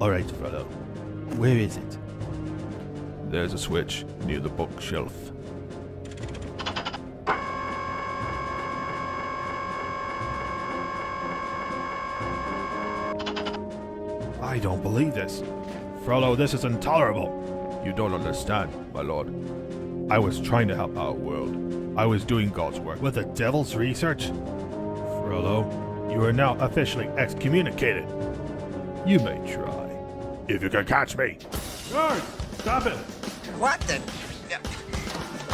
Alright, Frollo. Where is it? There's a switch near the bookshelf. I don't believe this. Frollo, this is intolerable. You don't understand, my lord. I was trying to help Our world. I was doing God's work with the devil's research. Frollo, you are now officially excommunicated. You may try. If you can catch me. Guard, stop it. What the?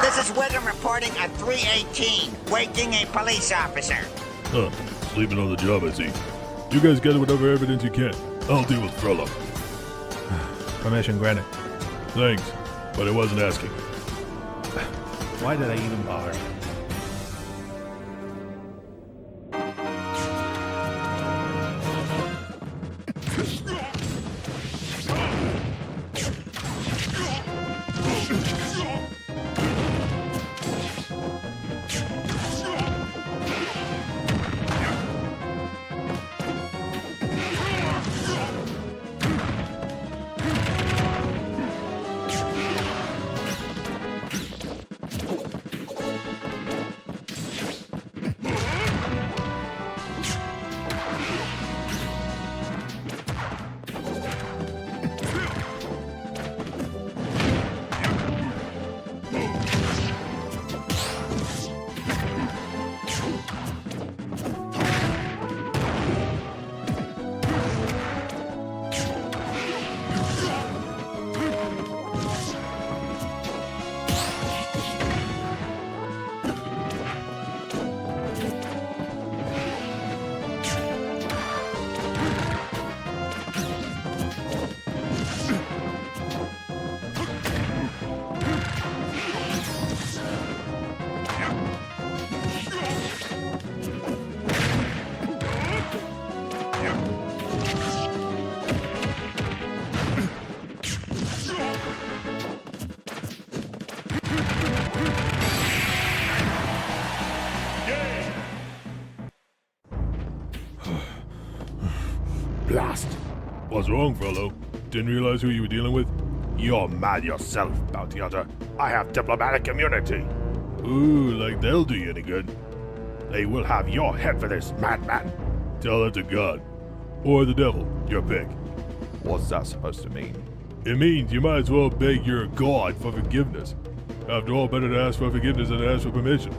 This is Wiggum reporting at 318, waking a police officer. Huh. Sleeping on the job, I see. You guys gather whatever evidence you can. I'll deal with Frollo. Permission granted. Thanks, but I wasn't asking. Why did I even bother? Blast! What's wrong, Frollo? Didn't realize who you were dealing with? You're mad yourself, bounty hunter. I have diplomatic immunity. Ooh, like that'll do you any good. They will have your head for this, madman. Tell it to God. Or the devil, your pick. What's that supposed to mean? It means you might as well beg your God for forgiveness. After all, better to ask for forgiveness than to ask for permission.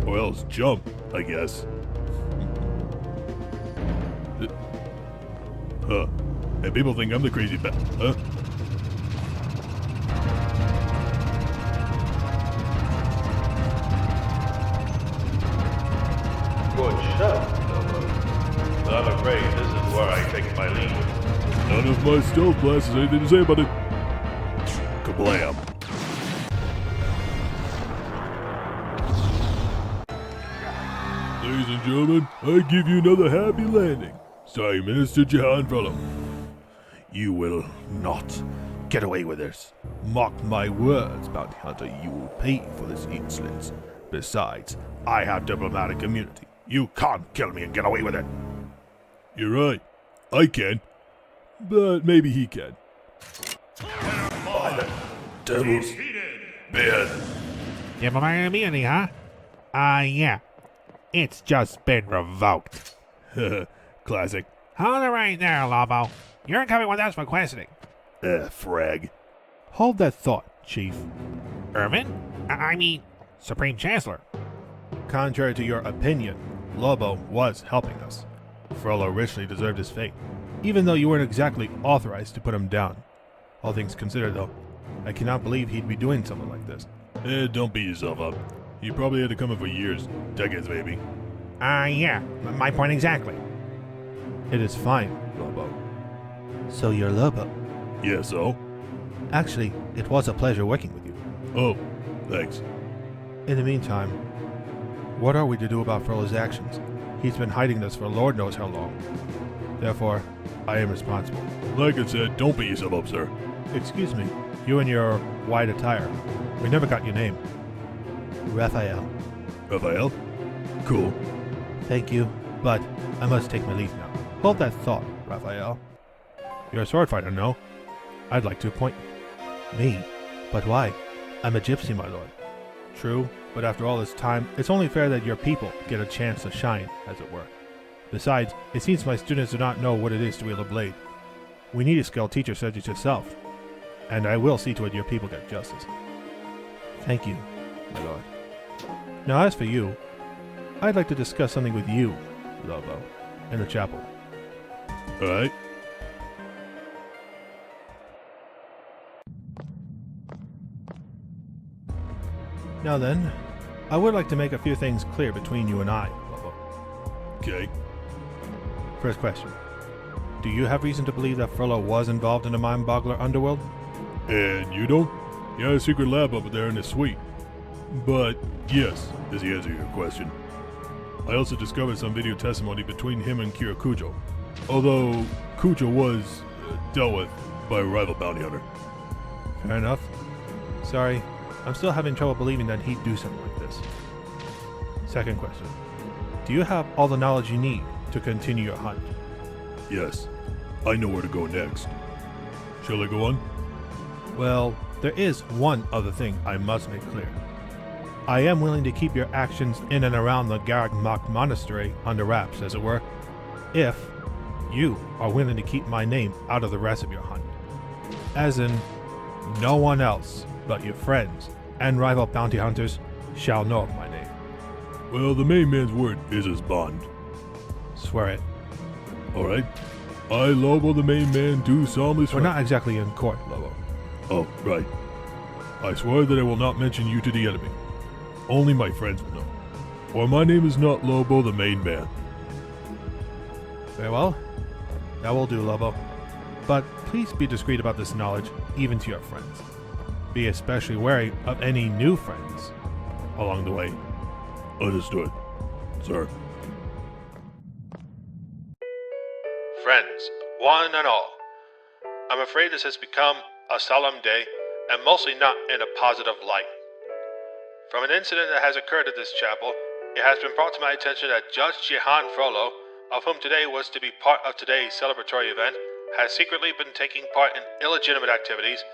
Or else jump, I guess. Huh. And people think I'm the crazy bat, huh? Good show, Lobo. But I'm afraid this is where I take my leave. None of my stealth blasts has anything to say about it. Kablam. Ladies and gentlemen, I give you another happy landing. Sorry, Minister Jahan Frollo. You will not get away with this. Mark my words, bounty hunter, you will pay for this insolence. Besides, I have diplomatic immunity. You can't kill me and get away with it. You're right. I can. But maybe he can. By the devil's beard. Diplomatic immunity, huh? Yeah. It's just been revoked. Classic. Hold it right there, Lobo. You're coming with us for questioning. Frag. Hold that thought, Chief. Irvin? I mean, Supreme Chancellor. Contrary to your opinion, Lobo was helping us. Frollo richly deserved his fate, even though you weren't exactly authorized to put him down. All things considered, though, I cannot believe he'd be doing something like this. Don't beat yourself up. He probably had to come in for years, decades maybe. Yeah, my point exactly. It is fine, Lobo. So you're Lobo? Yeah, so? Actually, it was a pleasure working with you. Oh, thanks. In the meantime, what are we to do about Frollo's actions? He's been hiding this for Lord knows how long. Therefore, I am responsible. Like I said, don't beat yourself up, sir. Excuse me, you and your white attire. We never got your name. Raphael. Raphael? Cool. Thank you, but I must take my leave now. Hold that thought, Raphael. You're a sword fighter, no? I'd like to appoint me. But why? I'm a gypsy, my lord. True, but after all this time, it's only fair that your people get a chance to shine, as it were. Besides, it seems my students do not know what it is to wield a blade. We need a skilled teacher such as yourself, and I will see to it your people get justice. Thank you, my lord. Now as for you, I'd like to discuss something with you, Lobo, in the chapel. Alright. Now then, I would like to make a few things clear between you and I, Lobo. Okay. First question. Do you have reason to believe that Frollo was involved in the mind-boggler underworld? And you don't? He has a secret lab over there in his suite. But, yes, is the answer to your question. I also discovered some video testimony between him and Cujo. Although, Cujo was dealt with by a rival bounty hunter. Fair enough. Sorry, I'm still having trouble believing that he'd do something like this. Second question. Do you have all the knowledge you need to continue your hunt? Yes, I know where to go next. Shall I go on? Well, there is one other thing I must make clear. I am willing to keep your actions in and around the Garag Mach Monastery under wraps, as it were, if you are willing to keep my name out of the rest of your hunt. As in, no one else but your friends and rival bounty hunters shall know of my name. Well, the main man's word is his bond. Swear it. Alright. I, Lobo, the main man, do solemnly swear. We're not exactly in court, Lobo. Oh, right. I swear that I will not mention you to the enemy. Only my friends will know. For my name is not Lobo, the main man. Very well. That will do, Lobo. But please be discreet about this knowledge, even to your friends. Be especially wary of any new friends along the way. Understood, sir. Friends, one and all, I'm afraid this has become a solemn day, and mostly not in a positive light. From an incident that has occurred at this chapel, it has been brought to my attention that Judge Jihan Frollo, of whom today was to be part of today's celebratory event, has secretly been taking part in illegitimate activities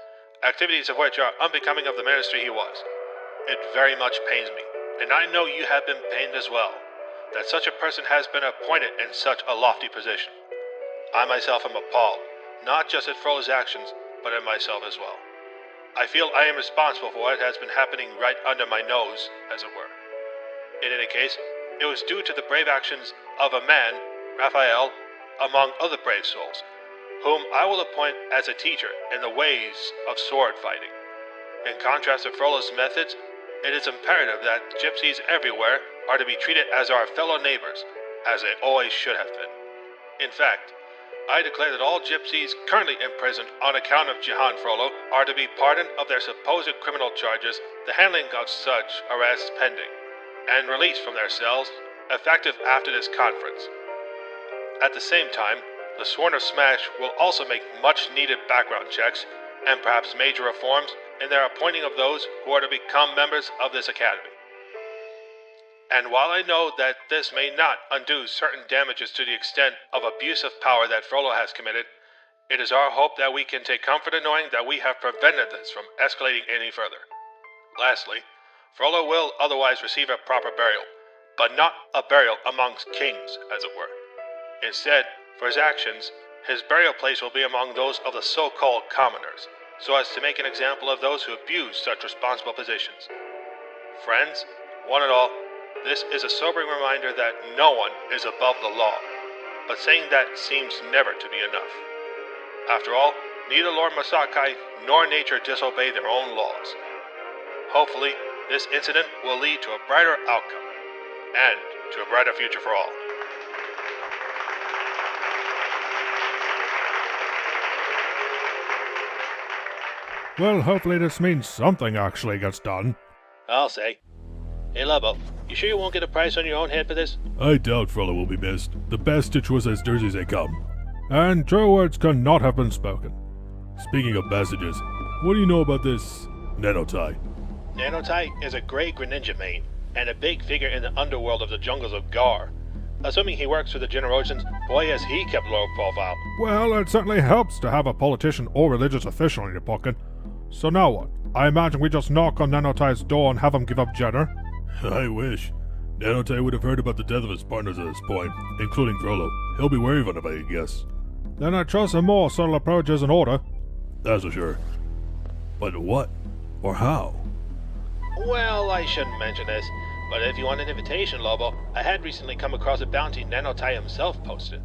of which are unbecoming of the ministry he was. It very much pains me, and I know you have been pained as well, that such a person has been appointed in such a lofty position. I myself am appalled, not just at Frollo's actions, but at myself as well. I feel I am responsible for what has been happening right under my nose, as it were. In any case, it was due to the brave actions of a man, Raphael, among other brave souls, whom I will appoint as a teacher in the ways of sword fighting. In contrast to Frollo's methods, it is imperative that gypsies everywhere are to be treated as our fellow neighbors, as they always should have been. In fact, I declare that all gypsies currently imprisoned on account of Jihan Frollo are to be pardoned of their supposed criminal charges, the handling of such arrests pending, and released from their cells, effective after this conference. At the same time, the Sworn of Smash will also make much-needed background checks, and perhaps major reforms, in their appointing of those who are to become members of this academy. And while I know that this may not undo certain damages to the extent of abuse of power that Frollo has committed, it is our hope that we can take comfort in knowing that we have prevented this from escalating any further. Lastly, Frollo will otherwise receive a proper burial, but not a burial amongst kings, as it were. Instead, for his actions, his burial place will be among those of the so-called commoners, so as to make an example of those who abuse such responsible positions. Friends, one and all, this is a sobering reminder that no one is above the law, but saying that seems never to be enough. After all, neither Lord Masakai nor nature disobey their own laws. Hopefully, this incident will lead to a brighter outcome, and to a brighter future for all. Well, hopefully this means something actually gets done. I'll say. Hey Lobo, you sure you won't get a price on your own head for this? I doubt Frollo will be missed. The best stitch was as dirty as they come. And true words cannot have been spoken. Speaking of messages, what do you know about this Nanotai? Nanotai is a gray Greninja main, and a big figure in the underworld of the jungles of Gar. Assuming he works for the Generosians, boy has he kept low profile. Well, it certainly helps to have a politician or religious official in your pocket. So now what? I imagine we just knock on Nanotai's door and have him give up Jenner? I wish. Nanotai would have heard about the death of his partners at this point, including Frollo. He'll be wary of it, I guess. Then I trust a more subtle approach is in order. That's for sure. But what? Or how? Well, I shouldn't mention this, but if you want an invitation, Lobo, I had recently come across a bounty Nanotai himself posted.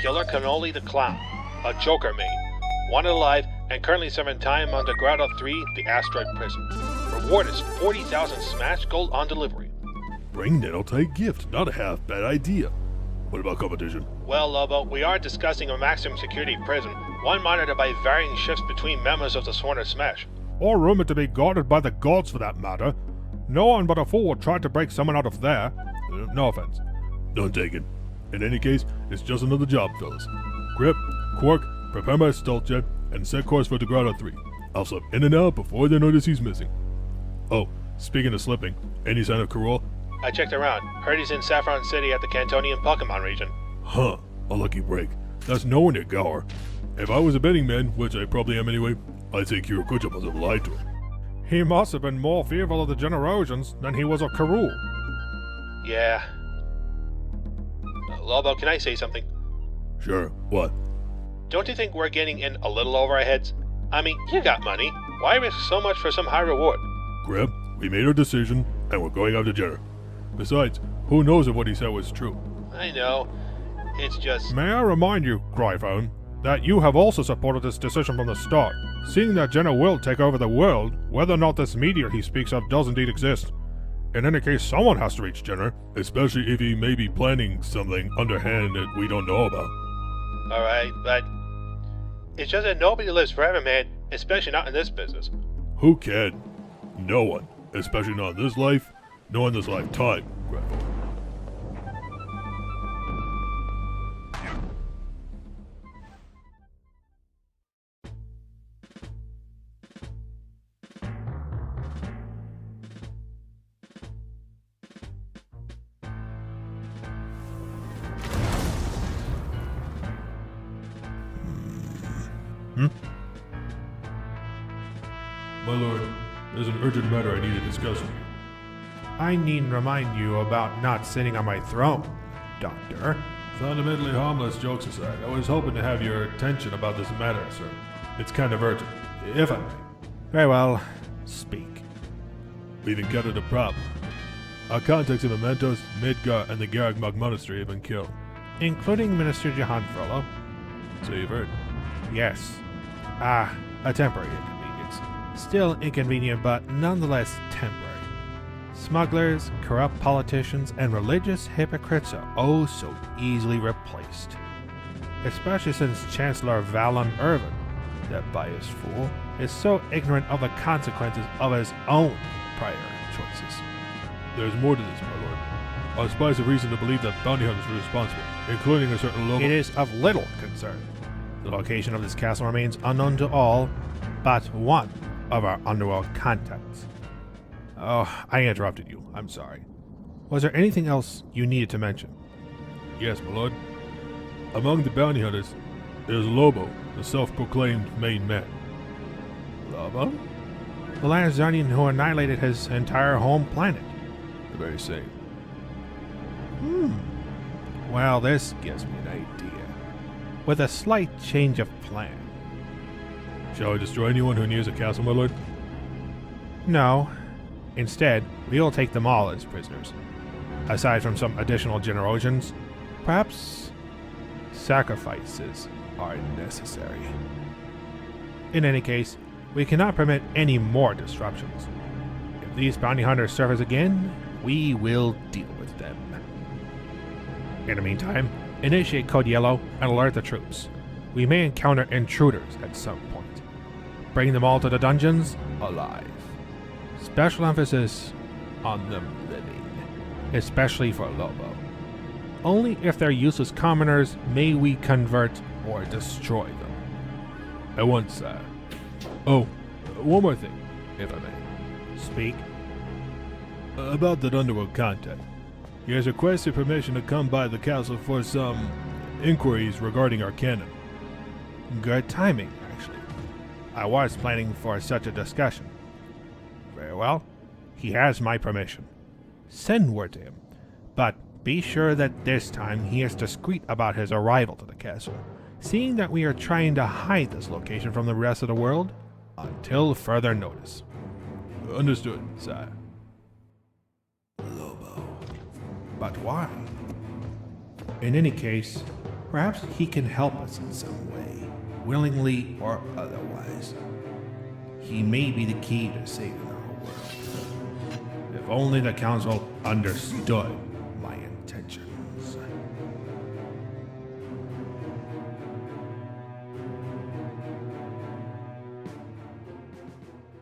Killer Cannoli the Clown, a Joker main, wanted alive and currently serving time under Grotto 3, the Asteroid Prison. Reward is 40,000 Smash Gold on delivery. Bring Nanotai gift, not a half bad idea. What about competition? Well, Lobo, we are discussing a maximum security prison, one monitored by varying shifts between members of the Sworn Smash. Or rumored to be guarded by the gods for that matter. No one but a fool would try to break someone out of there. No offense. None taken. In any case, it's just another job, fellas. Grip, Quark, prepare my stealth jet, and set course for Grotto 3. I'll slip in and out before they notice he's missing. Oh, speaking of slipping, any sign of Karol? I checked around. Heard he's in Saffron City at the Cantonian Pokemon region. Huh, a lucky break. That's nowhere near Gower. If I was a betting man, which I probably am anyway, I'd say Kyokujo must have lied to him. He must have been more fearful of the Generosians than he was of Karol. Yeah. Lobo, can I say something? Sure, what? Don't you think we're getting in a little over our heads? I mean, you got money. Why risk so much for some high reward? Grib, we made our decision, and we're going after Jenner. Besides, who knows if what he said was true? I know. It's just... May I remind you, Gryphone, that you have also supported this decision from the start, seeing that Jenner will take over the world, whether or not this meteor he speaks of does indeed exist. In any case, someone has to reach Jenner. Especially if he may be planning something underhand that we don't know about. Alright, but... It's just that nobody lives forever, man, especially not in this business. Who can? No one. Especially not in this life, nor in this lifetime, Grandpa. My lord, there's an urgent matter I need to discuss with you. I needn't remind you about not sitting on my throne, Doctor. Fundamentally harmless, jokes aside, I was hoping to have your attention about this matter, sir. It's kind of urgent, if I may. Very well, speak. We've encountered a problem. Our contacts in Mementos, Midgar, and the Garagmog Monastery have been killed. Including Minister Jahan Frollo? So you've heard. Yes. A temporary inconvenience. Still inconvenient, but nonetheless temporary. Smugglers, corrupt politicians, and religious hypocrites are oh so easily replaced. Especially since Chancellor Val Irvin, that biased fool, is so ignorant of the consequences of his own prior choices. There's more to this, my lord. Our spies have reason to believe that bounty hunters were responsible, including a certain Lobo. It is of little concern. The location of this castle remains unknown to all but one of our underworld contacts. Oh, I interrupted you. I'm sorry. Was there anything else you needed to mention? Yes, my lord. Among the bounty hunters, there's Lobo, the self-proclaimed main man. Lobo? The last Zarnian who annihilated his entire home planet. The very same. Well, this gives me an idea. With a slight change of plan. Shall I destroy anyone who nears a castle, my lord? No. Instead, we'll take them all as prisoners. Aside from some additional Generosians, perhaps sacrifices are necessary. In any case, we cannot permit any more disruptions. If these bounty hunters surface again, we will deal with them. In the meantime, initiate Code Yellow and alert the troops. We may encounter intruders at some point. Bring them all to the dungeons alive. Special emphasis on them living, especially for Lobo. Only if they're useless commoners may we convert or destroy them. At once, sir. Oh, one more thing, if I may. Speak. About that underworld contact. He has requested permission to come by the castle for some inquiries regarding our cannon. Good timing, actually. I was planning for such a discussion. Very well. He has my permission. Send word to him. But be sure that this time he is discreet about his arrival to the castle, seeing that we are trying to hide this location from the rest of the world until further notice. Understood, sire. Lobo. But why? In any case, perhaps he can help us in some way, willingly or otherwise. He may be the key to saving our world. If only the council understood.